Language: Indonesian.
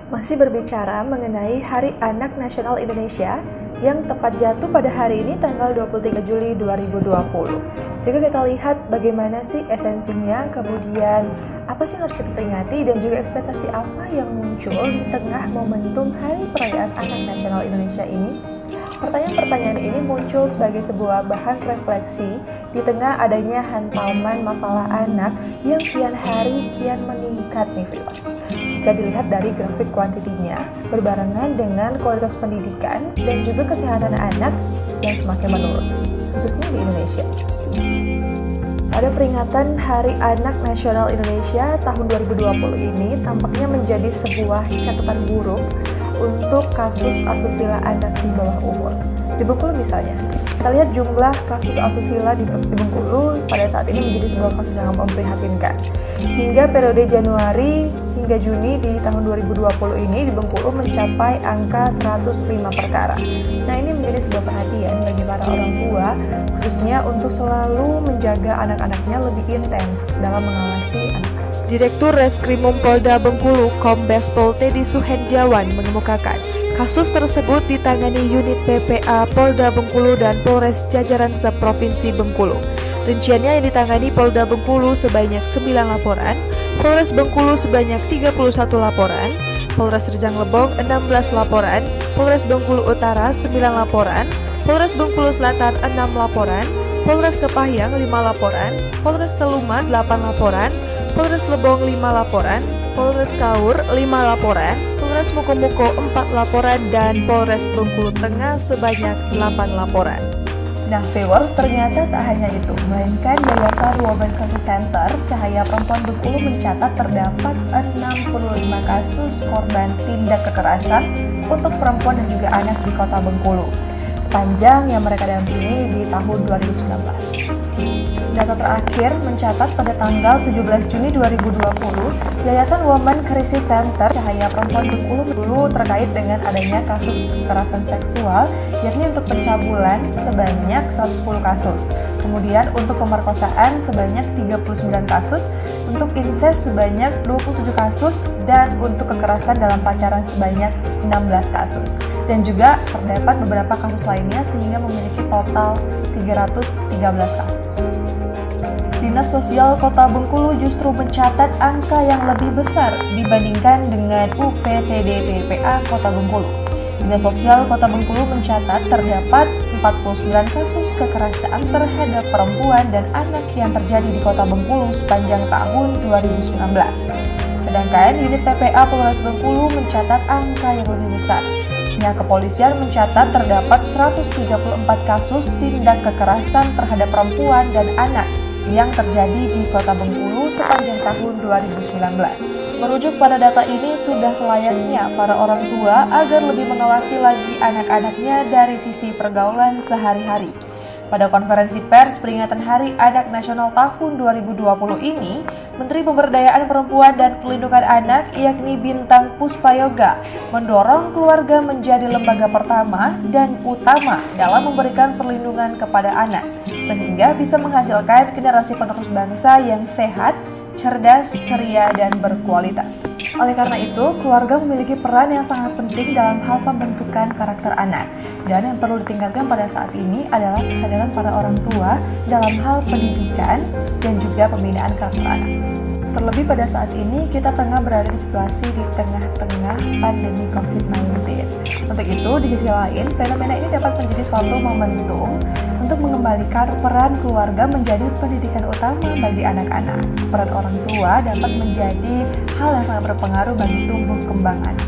Masih berbicara mengenai Hari Anak Nasional Indonesia yang tepat jatuh pada hari ini tanggal 23 Juli 2020. Jika kita lihat bagaimana sih esensinya, kemudian apa sih yang harus kita peringati dan juga ekspektasi apa yang muncul di tengah momentum Hari Perayaan Anak Nasional Indonesia ini? Pertanyaan-pertanyaan ini muncul sebagai sebuah bahan refleksi di tengah adanya hantaman masalah anak yang kian hari kian meningkat nih viewers. Jika dilihat dari grafik kuantitinya, berbarengan dengan kualitas pendidikan dan juga kesehatan anak yang semakin menurun, khususnya di Indonesia. Pada peringatan Hari Anak Nasional Indonesia tahun 2020 ini tampaknya menjadi sebuah catatan buruk untuk kasus asusila anak di bawah umur. Di Bengkulu misalnya, kita lihat jumlah kasus asusila di Provinsi Bengkulu pada saat ini menjadi sebuah kasus yang memprihatinkan. Hingga periode Januari hingga Juni di tahun 2020 ini di Bengkulu mencapai angka 105 perkara. Nah, ini menjadi sebuah perhatian bagi para orang tua, khususnya untuk selalu menjaga anak-anaknya lebih intens dalam mengawasi anak-anak. Direktur Reskrimum Polda Bengkulu, Kombes Pol Teddy Suhenjawan mengemukakan, kasus tersebut ditangani unit PPA Polda Bengkulu dan Polres jajaran seprovinsi Bengkulu. Rinciannya yang ditangani Polda Bengkulu sebanyak 9 laporan, Polres Bengkulu sebanyak 31 laporan, Polres Rejang Lebong 16 laporan, Polres Bengkulu Utara 9 laporan, Polres Bengkulu Selatan 6 laporan, Polres Kepahyang 5 laporan, Polres Teluman 8 laporan, Polres Lebong 5 laporan, Polres Kaur 5 laporan, Polres Mukomuko 4 laporan, dan Polres Bengkulu Tengah sebanyak 8 laporan. Nah viewers, ternyata tak hanya itu, melainkan Yayasan Women Crisis Center Cahaya Perempuan Bengkulu mencatat terdapat 65 kasus korban tindak kekerasan untuk perempuan dan juga anak di kota Bengkulu sepanjang yang mereka dampingi di tahun 2019. Data terakhir mencatat pada tanggal 17 Juni 2020, Yayasan Women Crisis Center Cahaya Perempuan Bengkulu terkait dengan adanya kasus kekerasan seksual, yakni untuk pencabulan sebanyak 110 kasus, kemudian untuk pemerkosaan sebanyak 39 kasus, untuk incest sebanyak 27 kasus, dan untuk kekerasan dalam pacaran sebanyak 16 kasus. Dan juga terdapat beberapa kasus lainnya sehingga memiliki total 313 kasus. Dinas Sosial Kota Bengkulu justru mencatat angka yang lebih besar dibandingkan dengan UPTD PPA Kota Bengkulu. Dinas Sosial Kota Bengkulu mencatat terdapat 49 kasus kekerasan terhadap perempuan dan anak yang terjadi di Kota Bengkulu sepanjang tahun 2019. Sedangkan unit PPA Polres Bengkulu mencatat angka yang lebih besar. Pihak kepolisian mencatat terdapat 134 kasus tindak kekerasan terhadap perempuan dan anak yang terjadi di Kota Bengkulu sepanjang tahun 2019. Merujuk pada data ini, sudah selayaknya para orang tua agar lebih mengawasi lagi anak-anaknya dari sisi pergaulan sehari-hari. Pada konferensi pers peringatan Hari Anak Nasional tahun 2020 ini, Menteri Pemberdayaan Perempuan dan Perlindungan Anak yakni Bintang Puspayoga mendorong keluarga menjadi lembaga pertama dan utama dalam memberikan perlindungan kepada anak, sehingga bisa menghasilkan generasi penerus bangsa yang sehat, cerdas, ceria, dan berkualitas. Oleh karena itu, keluarga memiliki peran yang sangat penting dalam hal pembentukan karakter anak. Dan yang perlu ditingkatkan pada saat ini adalah kesadaran para orang tua dalam hal pendidikan dan juga pembinaan karakter anak. Terlebih pada saat ini, kita tengah berada di situasi di tengah-tengah pandemi COVID-19. Untuk itu, di sisi lain, fenomena ini dapat menjadi suatu momentum untuk mengembalikan peran keluarga menjadi pendidikan utama bagi anak-anak. Peran orang tua dapat menjadi hal yang sangat berpengaruh bagi tumbuh kembang anak.